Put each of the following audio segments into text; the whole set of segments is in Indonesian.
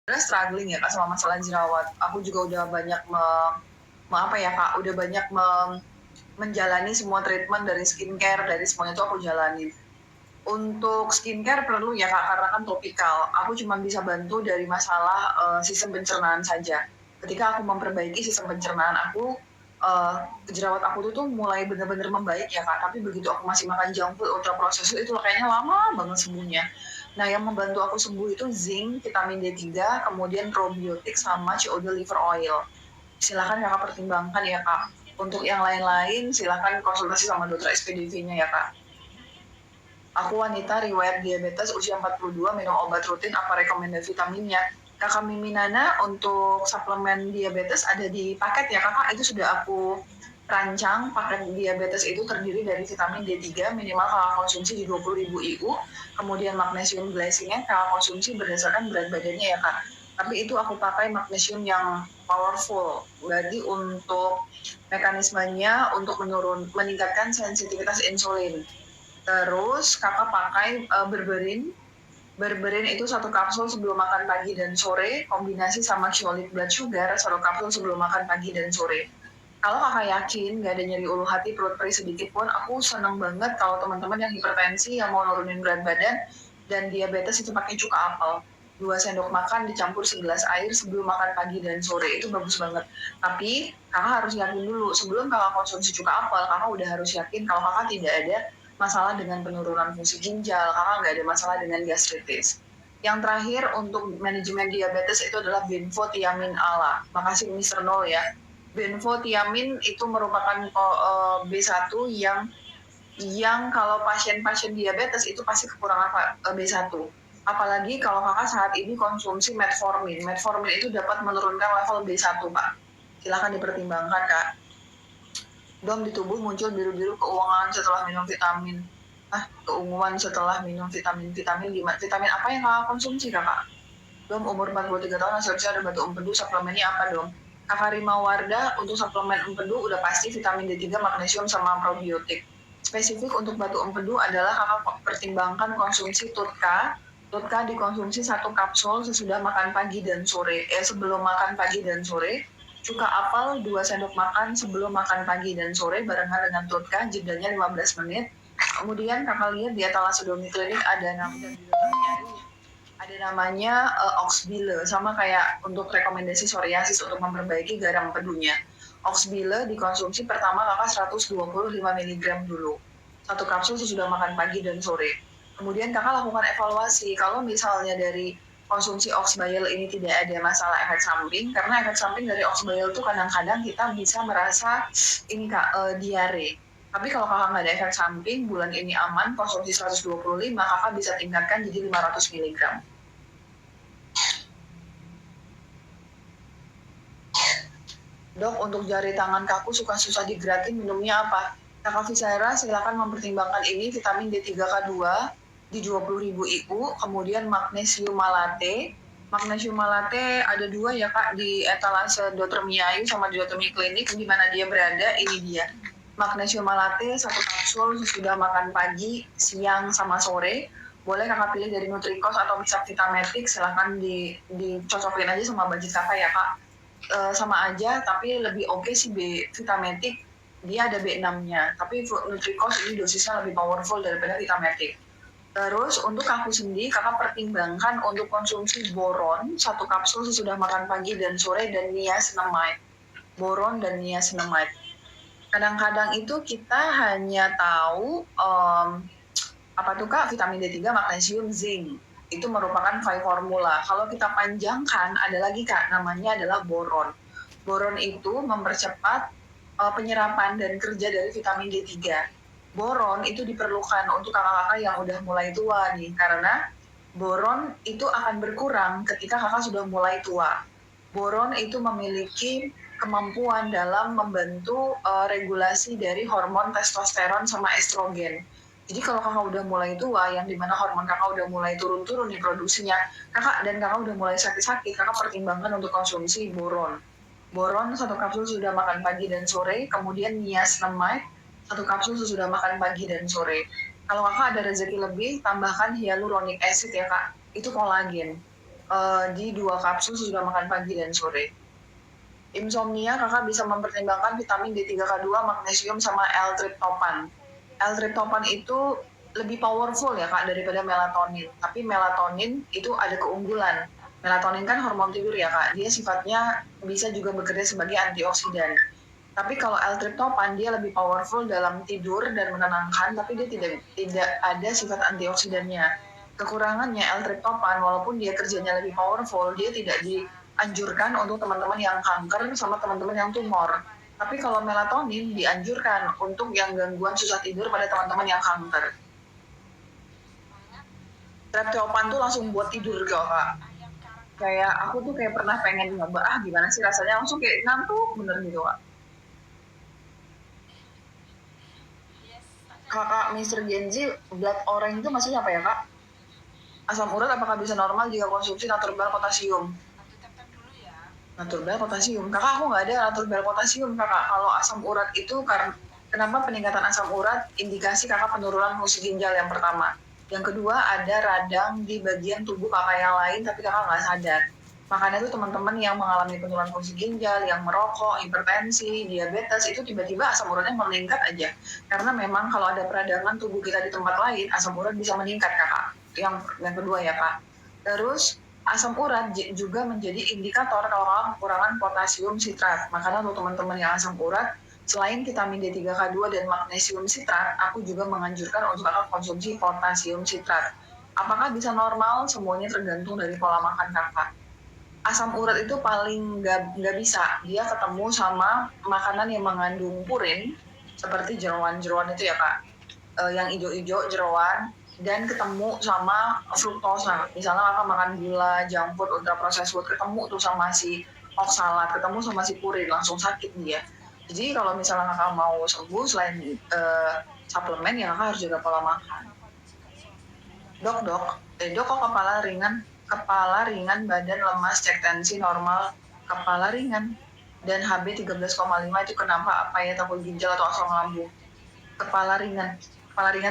sebenarnya struggling ya Kak sama masalah jerawat. Aku juga udah banyak apa ya Kak, udah banyak menjalani semua treatment dari skincare, dari semuanya itu aku jalanin. Untuk skincare perlu ya Kak, karena kan topikal. Aku cuma bisa bantu dari masalah sistem pencernaan saja. Ketika aku memperbaiki sistem pencernaan aku, uh, jerawat aku tuh mulai benar-benar membaik ya Kak. Tapi begitu aku masih makan junk food ultra processed itu kayaknya lama banget sembuhnya. Nah, yang membantu aku sembuh itu zinc, vitamin D3, kemudian probiotik sama COD liver oil. Silakan Kakak pertimbangkan ya Kak. Untuk yang lain-lain silakan konsultasi sama dokter SPDV-nya ya Kak. Aku wanita riwayat diabetes usia 42 minum obat rutin apa rekomendasi vitaminnya. Kakak Miminana untuk suplemen diabetes ada di paket ya Kakak, itu sudah aku rancang. Paket diabetes itu terdiri dari vitamin D3 minimal kakak konsumsi di 20.000 IU, kemudian magnesium glycinate kakak konsumsi berdasarkan berat badannya ya Kak. Tapi itu aku pakai magnesium yang powerful, berarti untuk mekanismenya untuk meningkatkan sensitivitas insulin. Terus kakak pakai berberin. Berberin itu satu kapsul sebelum makan pagi dan sore, kombinasi sama Xyolite blood sugar, satu kapsul sebelum makan pagi dan sore. Kalau kakak yakin nggak ada nyeri ulu hati, perut perih sedikit pun, aku seneng banget kalau teman-teman yang hipertensi, yang mau nurunin berat badan, dan diabetes itu pakai cuka apel. 2 sendok makan dicampur segelas air sebelum makan pagi dan sore, itu bagus banget. Tapi kakak harus yakin dulu, sebelum kakak konsumsi cuka apel, kakak udah harus yakin kalau kakak tidak ada masalah dengan penurunan fungsi ginjal, kakak nggak ada masalah dengan gastritis. Yang terakhir untuk manajemen diabetes itu adalah benfotiamin ALA. Makasih Mr. Nol ya. Benfotiamin itu merupakan B1 yang kalau pasien-pasien diabetes itu pasti kekurangan B1. Apalagi kalau kakak saat ini konsumsi metformin. Metformin itu dapat menurunkan level B1, Pak. Silakan dipertimbangkan, Kak. Dom di tubuh muncul biru-biru keuangan setelah minum vitamin. Keunguan setelah minum vitamin. Vitamin apa yang kakak konsumsi, Kakak? Dom umur 43 tahun asumsi ada batu empedu, suplemennya apa dong? Kakak Rima Warda untuk suplemen empedu udah pasti vitamin D3, magnesium, sama probiotik. Spesifik untuk batu empedu adalah kakak pertimbangkan konsumsi Tutka. Tutka dikonsumsi satu kapsul sesudah makan pagi dan sore. Sebelum makan pagi dan sore. Cuka apel 2 sendok makan sebelum makan pagi dan sore barengan dengan Tutka, jedanya 15 menit. Kemudian kakak lihat di etalase klinik ada namanya Oxbile, sama kayak untuk rekomendasi psoriasis untuk memperbaiki garam empedunya. Oxbile dikonsumsi pertama kakak 125 mg dulu. Satu kapsul sesudah makan pagi dan sore. Kemudian kakak lakukan evaluasi kalau misalnya dari konsumsi Oxbile ini tidak ada masalah efek samping, karena efek samping dari Oxbile itu kadang-kadang kita bisa merasa ini Kak, diare. Tapi kalau kakak nggak ada efek samping, bulan ini aman, konsumsi 125, kakak bisa tingkatkan jadi 500 mg. Dok, untuk jari tangan kaku suka susah digerakin, minumnya apa? Kakak Visera silakan mempertimbangkan ini, vitamin D3K2 di 20.000 IU, kemudian magnesium malate. Magnesium malate ada 2 ya Kak, di etalase Dr. Miayu sama di Dr. Mi Klinik, di mana dia berada, ini dia. Magnesium malate 1 kapsul sesudah makan pagi, siang, sama sore. Boleh kakak pilih dari Nutricos atau bisa Vitametic, silahkan dicocokin aja sama budget kakak ya Kak. Sama aja, tapi lebih oke sih Vitametic, dia ada B6-nya, tapi Nutricos ini dosisnya lebih powerful daripada Vitametic. Terus untuk aku sendiri, kakak pertimbangkan untuk konsumsi boron, satu kapsul sesudah makan pagi dan sore, dan niacinamide. Boron dan niacinamide. Kadang-kadang itu kita hanya tahu apa tuh Kak, vitamin D3, magnesium, zinc. Itu merupakan 5 formula. Kalau kita panjangkan, ada lagi Kak, namanya adalah boron. Boron itu mempercepat penyerapan dan kerja dari vitamin D3. Boron itu diperlukan untuk kakak-kakak yang udah mulai tua nih, karena boron itu akan berkurang ketika kakak sudah mulai tua. Boron itu memiliki kemampuan dalam membantu regulasi dari hormon testosteron sama estrogen. Jadi kalau kakak udah mulai tua, yang dimana hormon kakak udah mulai turun-turun nih produksinya, kakak udah mulai sakit-sakit, kakak pertimbangkan untuk konsumsi boron. Boron satu kapsul sudah makan pagi dan sore, kemudian niacinamide satu kapsul sudah makan pagi dan sore. Kalau kakak ada rezeki lebih, tambahkan hyaluronic acid ya kak, itu kolagen. di 2 kapsul sesudah makan pagi dan sore. Insomnia, kakak bisa mempertimbangkan vitamin D3K2, magnesium, sama L-tryptophan. L-tryptophan itu lebih powerful ya kak daripada melatonin. Tapi melatonin itu ada keunggulan. Melatonin kan hormon tidur ya kak. Dia sifatnya bisa juga bekerja sebagai antioksidan. Tapi kalau L-tryptophan dia lebih powerful dalam tidur dan menenangkan, tapi dia tidak ada sifat antioksidannya. Kekurangannya L-tryptophan, walaupun dia kerjanya lebih powerful, dia tidak dianjurkan untuk teman-teman yang kanker sama teman-teman yang tumor. Tapi kalau melatonin dianjurkan untuk yang gangguan susah tidur pada teman-teman yang kanker. Tryptophan tuh langsung buat tidur kak. Kayak aku tuh kayak pernah pengen nyoba, gimana sih rasanya, langsung kayak ngantuk bener gitu kak. Kakak Mr. Genzi, blood orange itu maksudnya apa ya kak? Asam urat apakah bisa normal jika konsumsi natural potasium? Natural potasium. Kakak aku nggak ada natural potasium kakak. Kalau asam urat itu karena kenapa peningkatan asam urat indikasi kakak penurunan fungsi ginjal yang pertama. Yang kedua ada radang di bagian tubuh kakak yang lain tapi kakak nggak sadar. Makanya tuh teman-teman yang mengalami penurunan fungsi ginjal, yang merokok, hipertensi, diabetes, itu tiba-tiba asam uratnya meningkat aja. Karena memang kalau ada peradangan tubuh kita di tempat lain, asam urat bisa meningkat kakak. Yang kedua ya kak. Terus asam urat juga menjadi indikator kalau kakak kekurangan potasium sitrat. Makanya untuk teman-teman yang asam urat, selain vitamin D3K2 dan magnesium sitrat, aku juga menganjurkan untuk kakak konsumsi potasium sitrat. Apakah bisa normal? Semuanya tergantung dari pola makan kakak. Asam urat itu paling nggak bisa. Dia ketemu sama makanan yang mengandung purin, seperti jeroan-jeroan itu ya kak. Yang hijau-hijau jeroan, dan ketemu sama fruktosa. Misalnya kakak makan gula, junk food, ultra processed food, ketemu tuh sama si oksalat, ketemu sama si purin, langsung sakit dia. Jadi kalau misalnya kakak mau sembuh selain suplemen ya kakak harus jaga pola makan. Dok, kok kepala ringan, badan lemas, cek tensi normal, kepala ringan, dan HB 13,5 itu kenapa? Apa ya, takut ginjal atau asam lambung? Kepala ringan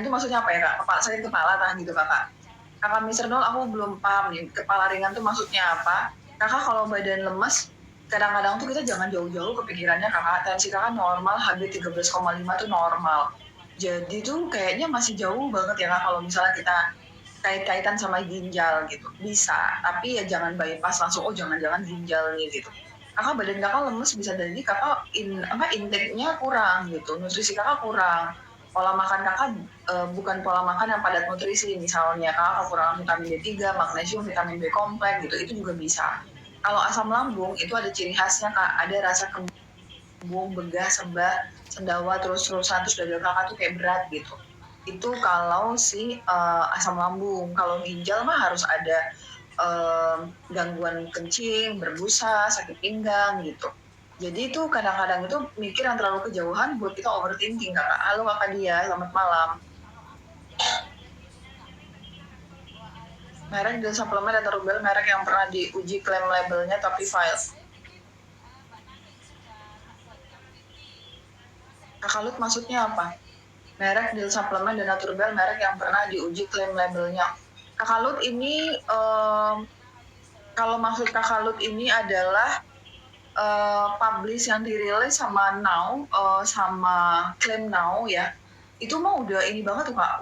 itu maksudnya apa ya kak? Sakit kepala tahan gitu kakak. Kakak Mister Nol, aku belum paham nih, kepala ringan tuh maksudnya apa? Kakak kalau badan lemes, kadang-kadang tuh kita jangan jauh-jauh kepikirannya kakak, tensi kakak normal, HB 13,5 tuh normal. Jadi tuh kayaknya masih jauh banget ya kak kalau misalnya kita kaitan sama ginjal gitu. Bisa, tapi ya jangan bypass langsung, jangan-jangan ginjalnya gitu. Kakak badan kakak lemes bisa jadi kakak intake-nya kurang gitu, nutrisi kakak kurang. Pola makan kakak bukan pola makan yang padat nutrisi, misalnya kakak kekurangan vitamin D3, magnesium, vitamin B kompleks gitu, itu juga bisa. Kalau asam lambung itu ada ciri khasnya kak, ada rasa kembung, begah, sebah, sendawa, terus-terusan, terus dada kakak tuh kayak berat gitu. Itu kalau si asam lambung. Kalau ginjal mah harus ada gangguan kencing, berbusa, sakit pinggang gitu. Jadi itu kadang-kadang itu mikir yang terlalu kejauhan buat kita overthinking kakak. Halo kakak Dia, selamat malam. Merek dan suplemen dan rubel merek yang pernah diuji klaim labelnya tapi fail. Kakak Lut maksudnya apa? Merek deal suplemen dan naturbel merek yang pernah diuji klaim labelnya. Kakak Lut ini kalau maksud Kakak Lut ini adalah publish yang dirilis sama Now sama Claim Now ya, itu mah udah ini banget tuh kak,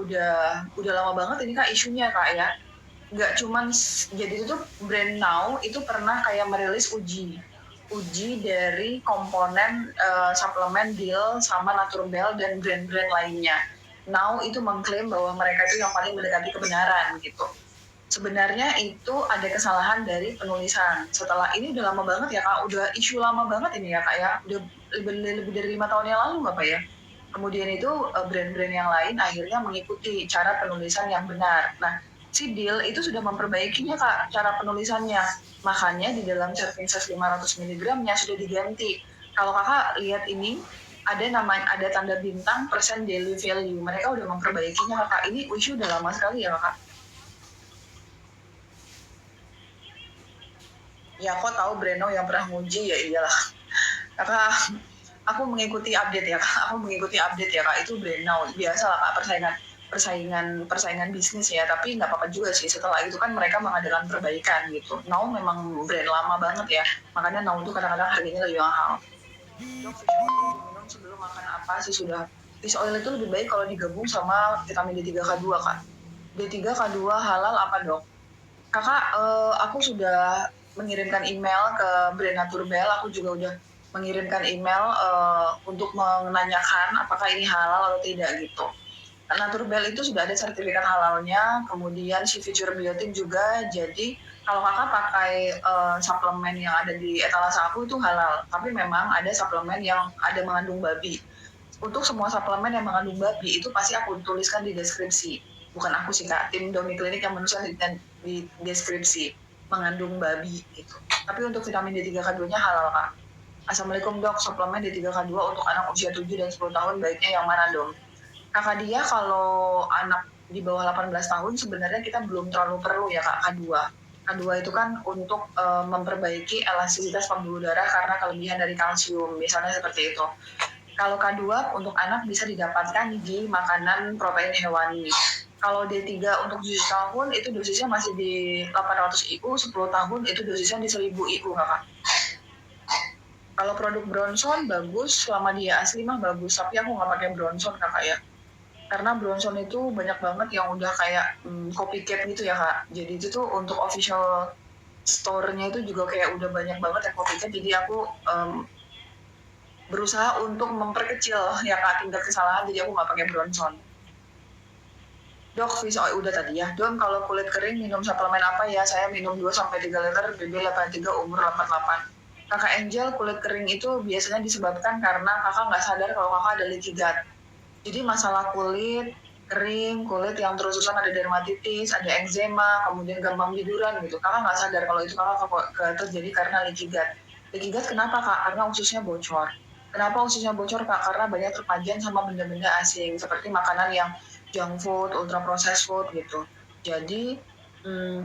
udah lama banget ini kak isunya kak ya. Nggak cuman jadi itu tuh brand Now itu pernah kayak merilis uji dari komponen suplemen deal sama Naturbell dan brand-brand lainnya. Now itu mengklaim bahwa mereka itu yang paling mendekati kebenaran gitu. Sebenarnya itu ada kesalahan dari penulisan. Setelah ini udah lama banget ya kak, udah isu lama banget ini ya kak ya, udah lebih dari 5 tahun yang lalu nggak pak ya. Kemudian itu brand-brand yang lain akhirnya mengikuti cara penulisan yang benar. Nah, si Deal itu sudah memperbaikinya kak cara penulisannya. Makanya di dalam serving size 500 mg-nya sudah diganti. Kalau kakak lihat ini, ada tanda bintang persen daily value. Mereka udah memperbaikinya kakak. Ini isu udah lama sekali ya kakak. Ya kok tahu Breno yang pernah nguji, ya iyalah kakak, aku mengikuti update ya kak, itu Breno biasa lah kak, persaingan persaingan bisnis ya, tapi nggak apa-apa juga sih. Setelah itu kan mereka mengadakan perbaikan gitu. Now memang brand lama banget ya, makanya Now itu kadang-kadang harganya lebih mahal. Dok, fish oil diminum sebelum makan apa sih sudah? Fish oil itu lebih baik kalau digabung sama vitamin D3K2 Kak. D3K2 halal apa dok? Kakak, aku sudah mengirimkan email ke brand Naturbell, aku juga udah mengirimkan email untuk menanyakan apakah ini halal atau tidak gitu. Naturbell itu sudah ada sertifikat halalnya, kemudian si Future Biotin juga, jadi kalau kakak pakai suplemen yang ada di etalase aku itu halal, tapi memang ada suplemen yang ada mengandung babi. Untuk semua suplemen yang mengandung babi itu pasti aku tuliskan di deskripsi. Bukan aku sih kak, tim Domi Klinik yang menuliskan di deskripsi mengandung babi gitu. Tapi untuk vitamin D3K2-nya halal kak. Assalamualaikum dok, suplemen D3K2 untuk anak usia 7 dan 10 tahun baiknya yang mana dong? Kakak dia kalau anak di bawah 18 tahun sebenarnya kita belum terlalu perlu ya kak K2. K2 itu kan untuk memperbaiki elastisitas pembuluh darah karena kelebihan dari kalsium, misalnya seperti itu. Kalau K2 untuk anak bisa didapatkan di makanan protein hewani. Kalau D3 untuk 7 tahun itu dosisnya masih di 800 IU, 10 tahun itu dosisnya di 1000 IU kakak. Kalau produk Bronson bagus, selama dia asli mah bagus, tapi aku nggak pakai Bronson kakak ya. Karena Bronson itu banyak banget yang udah kayak copycat gitu ya kak. Jadi itu tuh untuk official store-nya itu juga kayak udah banyak banget yang copycat. Jadi aku berusaha untuk memperkecil ya kak tingkat kesalahan. Jadi aku nggak pakai Bronson. Dok, fish oil udah tadi ya. Dok, kalau kulit kering minum suplemen apa ya? Saya minum 2-3 liter BB83 umur 88. Kakak Angel, kulit kering itu biasanya disebabkan karena kakak nggak sadar kalau kakak ada leaky gut. Jadi masalah kulit kering, kulit yang terus-terusan ada dermatitis, ada eczema, kemudian gampang tiduran gitu. Kakak nggak sadar kalau itu kakak terjadi karena leaky gut. Leaky gut kenapa kak? Karena ususnya bocor. Kenapa ususnya bocor kak? Karena banyak terpajan sama benda-benda asing seperti makanan yang junk food, ultra processed food gitu. Jadi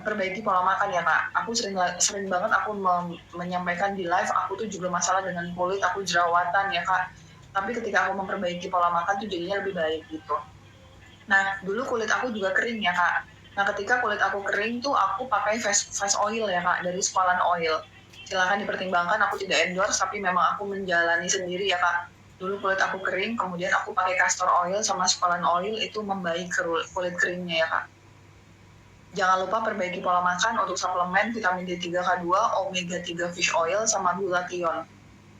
perbaiki pola makan ya kak. Aku sering banget aku menyampaikan di live, aku tuh juga masalah dengan kulit, aku jerawatan ya kak. Tapi ketika aku memperbaiki pola makan tuh jadinya lebih baik gitu. Nah, dulu kulit aku juga kering ya kak. Nah, ketika kulit aku kering tuh aku pakai face oil ya kak, dari Squalane Oil. Silahkan dipertimbangkan, aku tidak endorse, tapi memang aku menjalani sendiri ya kak. Dulu kulit aku kering, kemudian aku pakai castor oil sama Squalane Oil, itu membaik kulit keringnya ya kak. Jangan lupa perbaiki pola makan untuk suplemen vitamin D3K2, omega 3 fish oil, sama glutathione.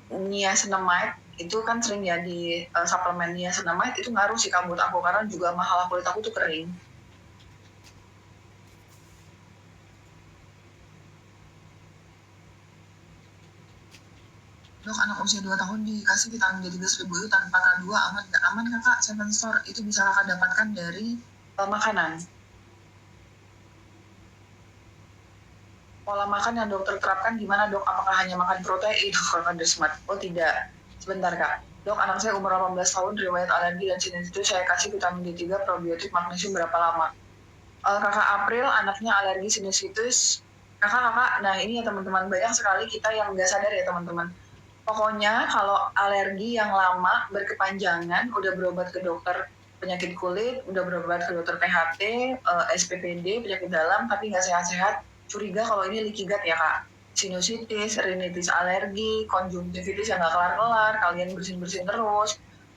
Niacinamide itu kan sering ya di suplemen niacinamide itu ngaruh sih buat aku karena juga masalah kulit aku tuh kering. Dok, anak usia 2 tahun dikasih vitamin D3 1000 itu tanpa K2 aman nggak? Aman kakak, Seven Store itu bisa kakak dapatkan dari makanan. Pola makan yang dokter terapkan gimana dok? Apakah hanya makan protein? Kakak Desmat. Oh tidak. Sebentar kak. Dok, anak saya umur 18 tahun, riwayat alergi dan sinusitis, saya kasih vitamin D3, probiotik, magnesium berapa lama? Kakak April, anaknya alergi sinusitis. Kakak, nah ini ya teman-teman, banyak sekali kita yang nggak sadar ya teman-teman. Pokoknya kalau alergi yang lama, berkepanjangan, udah berobat ke dokter penyakit kulit, udah berobat ke dokter THT, SPPD, penyakit dalam, tapi nggak sehat-sehat, curiga kalau ini leaky gut ya kak. Sinusitis, rinitis alergi, konjungtivitis yang nggak kelar-kelar, kalian bersin-bersin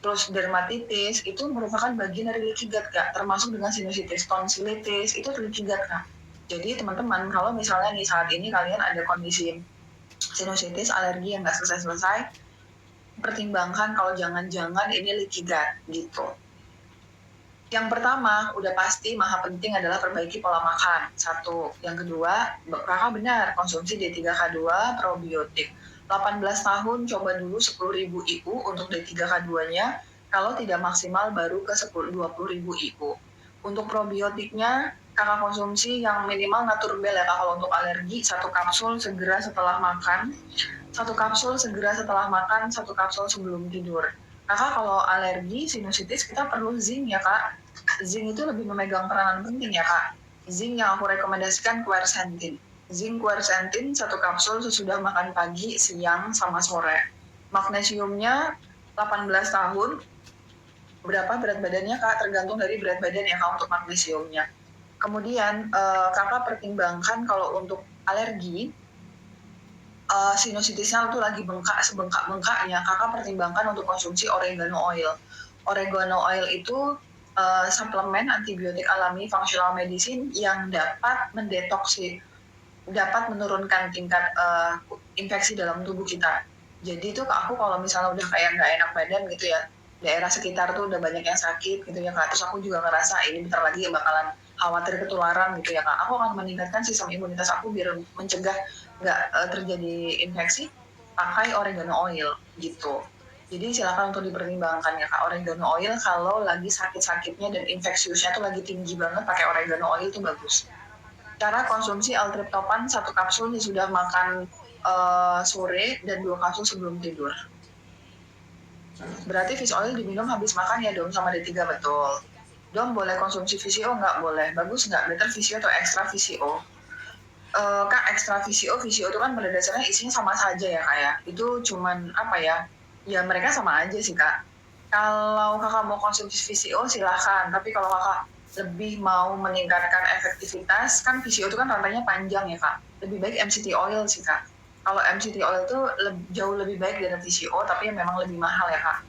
terus dermatitis, itu merupakan bagian dari leaky gut kak, termasuk dengan sinusitis, tonsilitis, itu leaky gut kak. Jadi teman-teman, kalau misalnya nih saat ini kalian ada kondisi sinusitis, alergi yang nggak selesai-selesai, pertimbangkan kalau jangan-jangan ini leaky gut gitu. Yang pertama, udah pasti maha penting adalah perbaiki pola makan. Satu. Yang kedua, kakak benar, konsumsi D3K2, probiotik. 18 tahun, coba dulu 10.000 IU untuk D3K2-nya. Kalau tidak maksimal, baru ke 20.000 IU. Untuk probiotiknya, kakak konsumsi yang minimal Naturbell ya kak. Kalau untuk alergi, 1 kapsul segera setelah makan. 1 kapsul segera setelah makan, 1 kapsul sebelum tidur. Kakak kalau alergi, sinusitis, kita perlu zinc ya kak. Zinc itu lebih memegang peranan penting ya kak. Zinc yang aku rekomendasikan quercetin. Zinc quercetin 1 kapsul sesudah makan pagi, siang, sama sore. Magnesiumnya 18 tahun, berapa berat badannya Kak, tergantung dari berat badan ya Kak untuk magnesiumnya. Kemudian Kakak pertimbangkan kalau untuk alergi, sinusitisnya tuh lagi bengkak sebengkak-bengkaknya, Kakak pertimbangkan untuk konsumsi oregano oil. Oregano oil itu suplemen antibiotik alami functional medicine yang dapat dapat menurunkan tingkat infeksi dalam tubuh kita. Jadi tuh aku kalau misalnya udah kayak nggak enak badan gitu ya, daerah sekitar tuh udah banyak yang sakit gitu ya Kak. Terus aku juga ngerasa ini bentar lagi bakalan khawatir ketularan gitu ya Kak. Aku akan meningkatkan sistem imunitas aku biar mencegah nggak terjadi infeksi, pakai oregano oil gitu. Jadi silakan untuk dipertimbangkan ya Kak, oregano oil kalau lagi sakit-sakitnya dan infeksiusnya tuh lagi tinggi banget, pakai oregano oil tuh bagus. Cara konsumsi L-triptopan 1 kapsul sudah makan sore dan 2 kapsul sebelum tidur. Berarti fish oil diminum habis makan ya Dom sama D3 betul. Dom boleh konsumsi VCO nggak? Boleh. Bagus nggak? Better VCO atau extra VCO? Kak, extra VCO itu kan pada dasarnya isinya sama saja ya Kak ya. Itu cuman apa ya? Ya mereka sama aja sih Kak. Kalau Kakak mau konsumsi VCO silahkan. Tapi kalau Kakak lebih mau meningkatkan efektivitas, kan VCO itu kan rantainya panjang ya Kak. Lebih baik MCT oil sih Kak. Kalau MCT oil itu jauh lebih baik dari VCO, tapi memang lebih mahal ya Kak.